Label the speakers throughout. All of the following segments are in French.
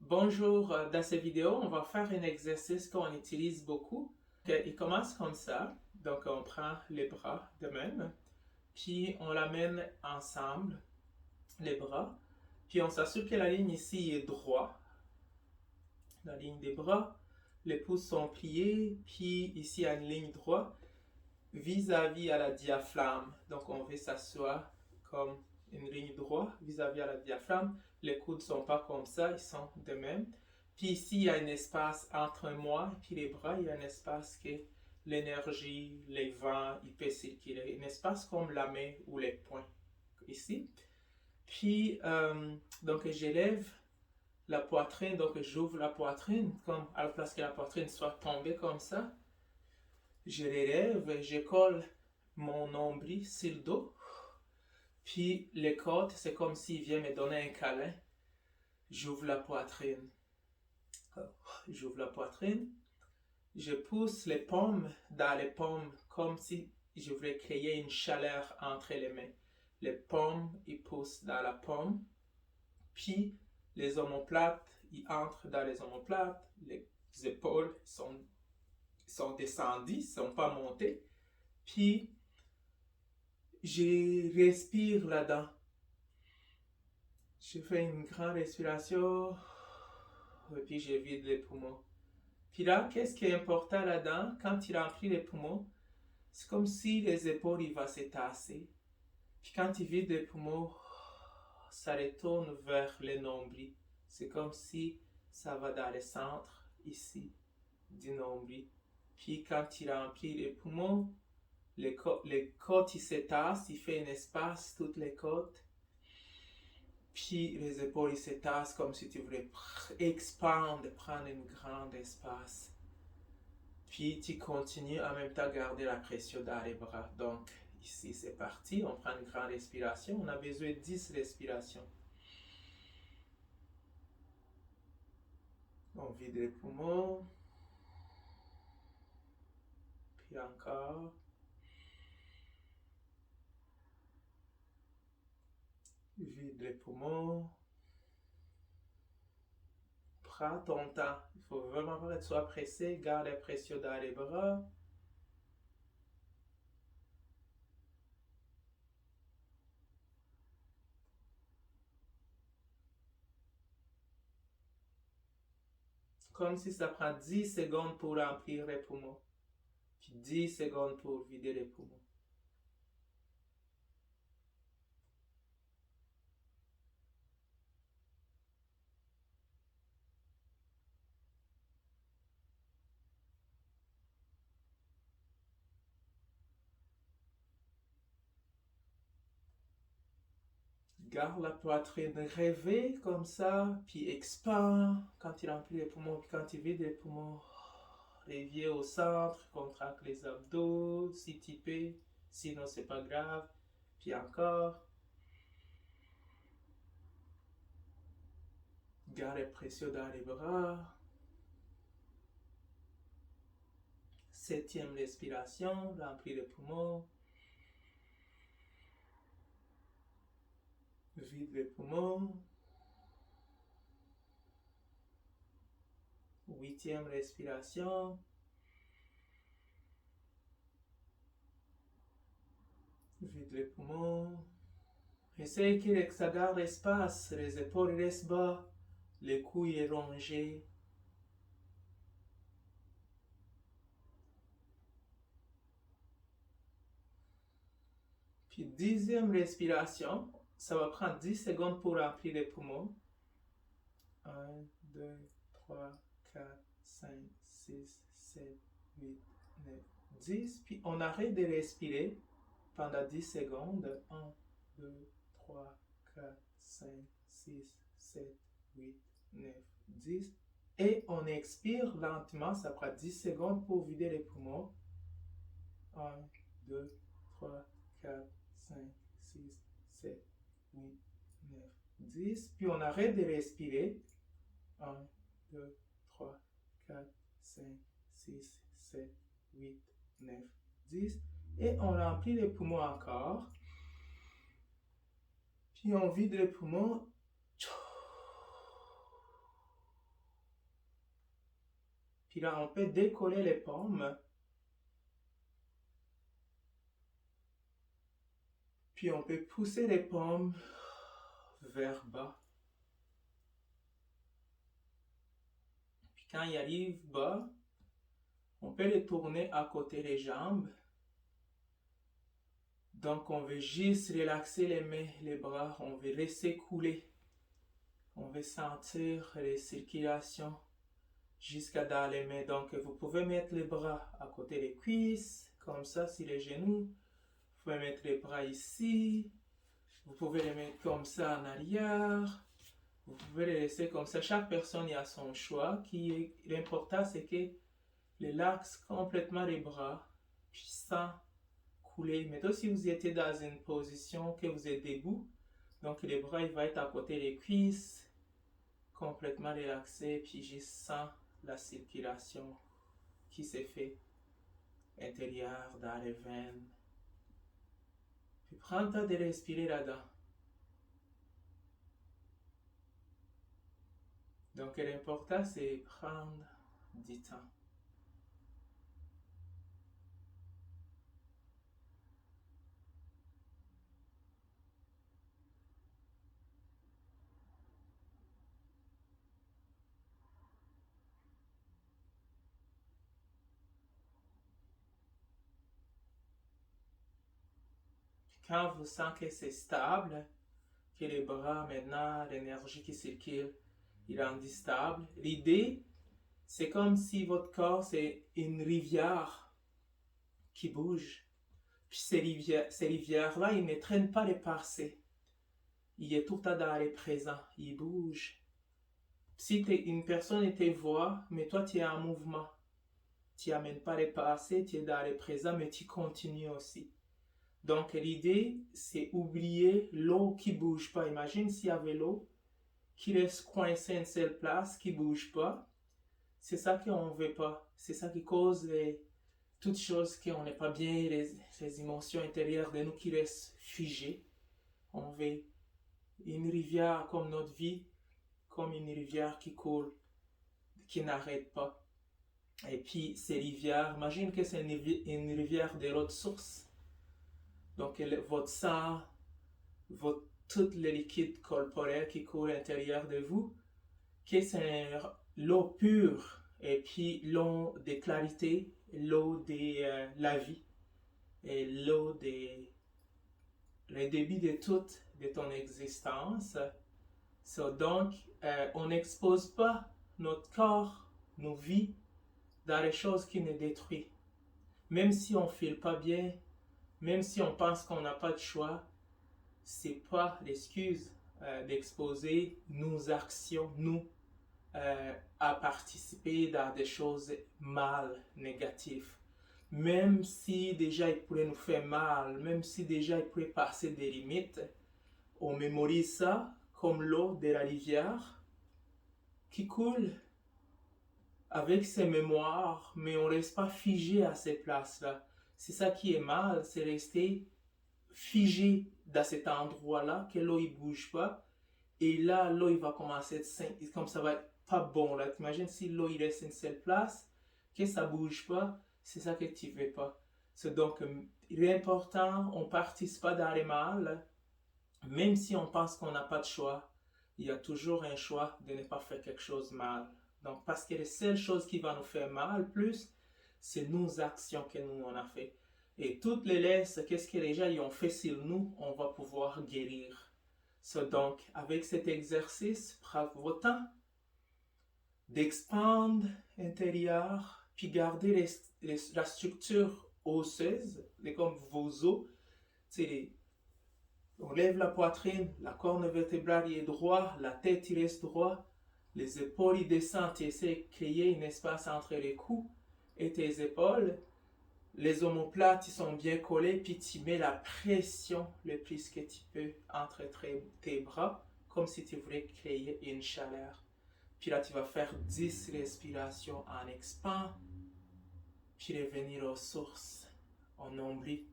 Speaker 1: Bonjour, dans cette vidéo, on va faire un exercice qu'on utilise beaucoup. Il commence comme ça. Donc, on prend les bras de même, puis on l'amène ensemble, les bras, puis on s'assure que la ligne ici est droite. La ligne des bras, les pouces sont pliés, puis ici il y a une ligne droite vis-à-vis à la diaphragme. Donc, on veut s'asseoir comme une ligne droite vis-à-vis à la diaphragme. Les coudes ne sont pas comme ça, ils sont de même. Puis ici, il y a un espace entre moi et puis les bras, il y a un espace que l'énergie, les vents, il peut circuler. Un espace comme la main ou les poings, ici. Puis, donc j'élève la poitrine, donc j'ouvre la poitrine, comme à la place que la poitrine soit tombée comme ça. Je l'élève, je colle mon nombril sur le dos. Puis les côtes, c'est comme s'il vient me donner un câlin. J'ouvre la poitrine. J'ouvre la poitrine. Je pousse les paumes dans les paumes comme si je voulais créer une chaleur entre les mains. Les paumes, ils poussent dans la paume. Puis les omoplates, ils entrent dans les omoplates. Les épaules sont descendues, ne sont pas montées. Puis je respire là-dedans. Je fais une grande respiration. Et puis je vide les poumons. Puis là, qu'est-ce qui est important là-dedans? Quand il remplit les poumons, c'est comme si les épaules ils vont se tasser. Puis quand il vide les poumons, ça retourne vers le nombril. C'est comme si ça va dans le centre, ici, du nombril. Puis quand il remplit les poumons, les côtes ils se tassent, il fait un espace, toutes les côtes. Puis les épaules ils se tassent comme si tu voulais expandre, prendre un grand espace. Puis tu continues en même temps à garder la pression dans les bras. Donc ici c'est parti, on prend une grande respiration. On a besoin de 10 respirations. On vide les poumons. Puis encore. Vide les poumons. Prends ton temps. Il faut vraiment pas que tu sois pressé. Garde la pression dans les bras. Comme si ça prend 10 secondes pour remplir les poumons. Puis 10 secondes pour vider les poumons. Garde la poitrine rêvée comme ça, puis expand quand il remplit les poumons, puis quand il vide les poumons, reviens au centre, contracte les abdos, si tu peux, sinon c'est pas grave, puis encore. Garde la pression dans les bras. 7e respiration, remplis les poumons. Vide les poumons. 8e respiration. Vide les poumons. Essaye que ça garde l'espace, les épaules restent bas, les couilles rongées. Puis 10e respiration, ça va prendre 10 secondes pour remplir les poumons. 1, 2, 3, 4, 5, 6, 7, 8, 9, 10. Puis on arrête de respirer pendant 10 secondes. 1, 2, 3, 4, 5, 6, 7, 8, 9, 10. Et on expire lentement, ça prend 10 secondes pour vider les poumons. 1, 2, 3, 4, 5, 6, 7, 8, 9, 10. Puis on arrête de respirer. 1, 2, 3, 4, 5, 6, 7, 8, 9, 10. Et on remplit les poumons encore. Puis on vide les poumons. Puis là, on peut décoller les paumes. Puis on peut pousser les paumes vers bas. Puis quand il arrive bas, on peut les tourner à côté des jambes. Donc on veut juste relaxer les mains, les bras. On veut laisser couler. On veut sentir les circulations jusqu'à dans les mains. Donc vous pouvez mettre les bras à côté des cuisses, comme ça, sur les genoux. Vous pouvez mettre les bras ici. Vous pouvez les mettre comme ça en arrière. Vous pouvez les laisser comme ça. Chaque personne a son choix. L'important, c'est que relaxe complètement les bras, puis sans couler. Maintenant, si vous étiez dans une position que vous êtes debout, donc les bras ils vont être à côté des cuisses, complètement relaxés, puis juste sans la circulation qui s'est fait intérieure dans les veines. Puis prends le temps de respirer là-dedans. Donc l'important, c'est prendre du temps. Quand vous sentez que c'est stable, que les bras maintenant, l'énergie qui circule, il est rendu stable. L'idée, c'est comme si votre corps, c'est une rivière qui bouge. Puis ces rivières-là, ils ne traînent pas les passés. Il est tout le temps dans les présents. Il bouge. Si une personne te voit, mais toi, tu es en mouvement. Tu n'amènes pas les passés, tu es dans les présents, mais tu continues aussi. Donc, l'idée, c'est oublier l'eau qui ne bouge pas. Imagine s'il y avait l'eau qui reste coincée à une seule place, qui ne bouge pas. C'est ça qu'on ne veut pas. C'est ça qui cause toutes choses qu'on n'est pas bien, les émotions intérieures de nous qui restent figées. On veut une rivière comme notre vie, comme une rivière qui coule, qui n'arrête pas. Et puis, ces rivières, imagine que c'est une rivière de l'autre source. Donc, votre sang, tous les liquides corporels qui coulent à l'intérieur de vous, que c'est l'eau pure et puis l'eau de clarité, l'eau de la vie et l'eau de le début de toute de ton existence. Donc, on n'expose pas notre corps, nos vies, dans les choses qui nous détruisent. Même si on ne file pas bien, même si on pense qu'on n'a pas de choix, c'est pas l'excuse d'exposer nos actions, nous, à participer dans des choses mal, négatives. Même si déjà il pourrait nous faire mal, même si déjà il pourrait passer des limites, on mémorise ça comme l'eau de la rivière qui coule avec ses mémoires, mais on ne reste pas figé à ces places-là. C'est ça qui est mal, c'est rester figé dans cet endroit-là, que l'eau ne bouge pas. Et là, l'eau il va commencer à être comme ça va être pas bon. Là. T'imagines si l'eau il reste une seule place, que ça ne bouge pas, c'est ça que tu ne veux pas. C'est donc l'important, on ne participe pas dans les mal, même si on pense qu'on n'a pas de choix, il y a toujours un choix de ne pas faire quelque chose de mal. Donc, parce que les seules choses qui vont nous faire mal plus, c'est nos actions que nous on a fait. Et toutes les laisses, qu'est-ce que les gens y ont fait sur nous, on va pouvoir guérir. Donc, avec cet exercice, prenez votre temps d'expandre intérieur, puis garder la structure osseuse, comme vos os. On lève la poitrine, la colonne vertébrale est droite, la tête il reste droite, les épaules ils descendent, tu essaies de créer un espace entre les coups et tes épaules. Les omoplates ils sont bien collés, puis tu mets la pression le plus que tu peux entre tes bras, comme si tu voulais créer une chaleur. Puis là, tu vas faire 10 respirations en expand, puis revenir aux sources, au nombril,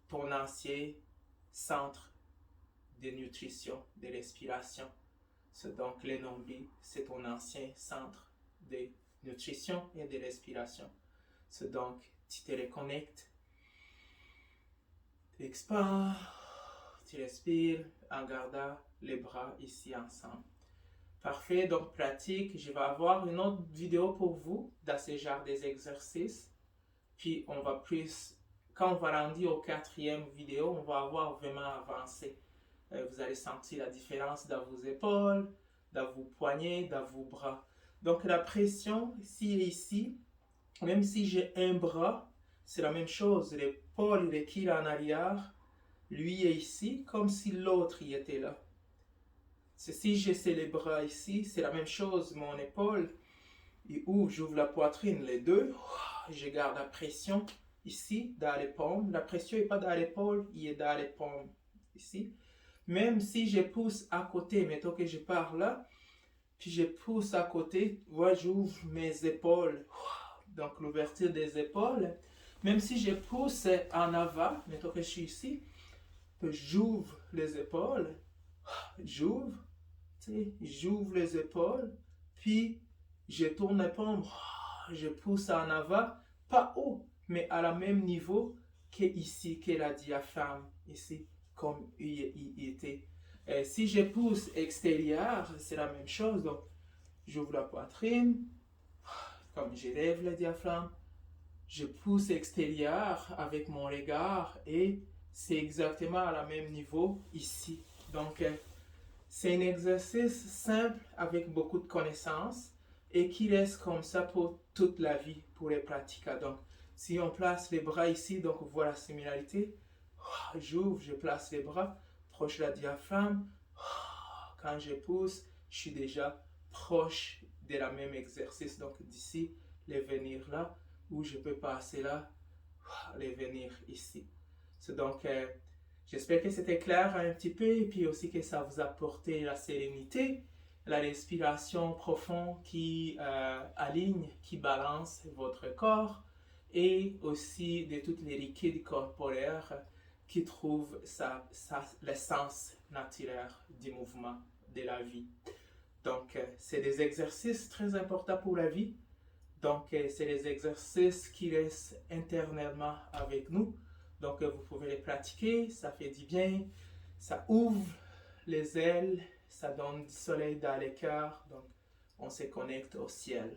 Speaker 1: ton ancien centre de nutrition, de respiration. Donc, le nombril, c'est ton ancien centre de nutrition et de respiration. Donc, tu te reconnectes, tu expands, tu respires en gardant les bras ici ensemble. Parfait, donc pratique. Je vais avoir une autre vidéo pour vous dans ce genre d'exercices. Puis on va plus, quand on va rendre au 4e vidéo, on va avoir vraiment avancé. Vous allez sentir la différence dans vos épaules, dans vos poignets, dans vos bras. Donc la pression ici et ici, même si j'ai un bras, c'est la même chose. L'épaule il est en arrière, lui est ici, comme si l'autre y était là. Si j'ai les bras ici, c'est la même chose. Mon épaule, et où j'ouvre la poitrine, les deux, je garde la pression ici, dans les paumes. La pression n'est pas dans l'épaule, il est dans les paumes, ici. Même si je pousse à côté, mettons que je pars là, puis je pousse à côté, voilà, j'ouvre mes épaules. Donc l'ouverture des épaules. Même si je pousse en avant, mettons que je suis ici, j'ouvre les épaules, j'ouvre les épaules, puis je tourne les paumes, je pousse en avant, pas haut, mais à la même niveau que ici, que la diaphragme, ici, comme il était. Si je pousse extérieur, c'est la même chose, donc j'ouvre la poitrine, comme je lève le diaphragme, je pousse extérieur avec mon regard et c'est exactement à la même niveau ici. Donc, c'est un exercice simple avec beaucoup de connaissances et qui reste comme ça pour toute la vie pour les pratiquants. Donc, si on place les bras ici, donc on voit la similarité. J'ouvre, je place les bras proche de la diaphragme. Quand je pousse, je suis déjà proche de la même exercice. Donc, d'ici, les venir là, ou je peux passer là, les venir ici. Donc, j'espère que c'était clair un petit peu et puis aussi que ça vous a apporté la sérénité, la respiration profonde qui aligne, qui balance votre corps et aussi de toutes les liquides corporels qui trouvent l'essence naturelle du mouvement de la vie. Donc, c'est des exercices très importants pour la vie. Donc, c'est des exercices qui restent internellement avec nous. Donc, vous pouvez les pratiquer, ça fait du bien, ça ouvre les ailes, ça donne du soleil dans les cœurs, donc on se connecte au ciel.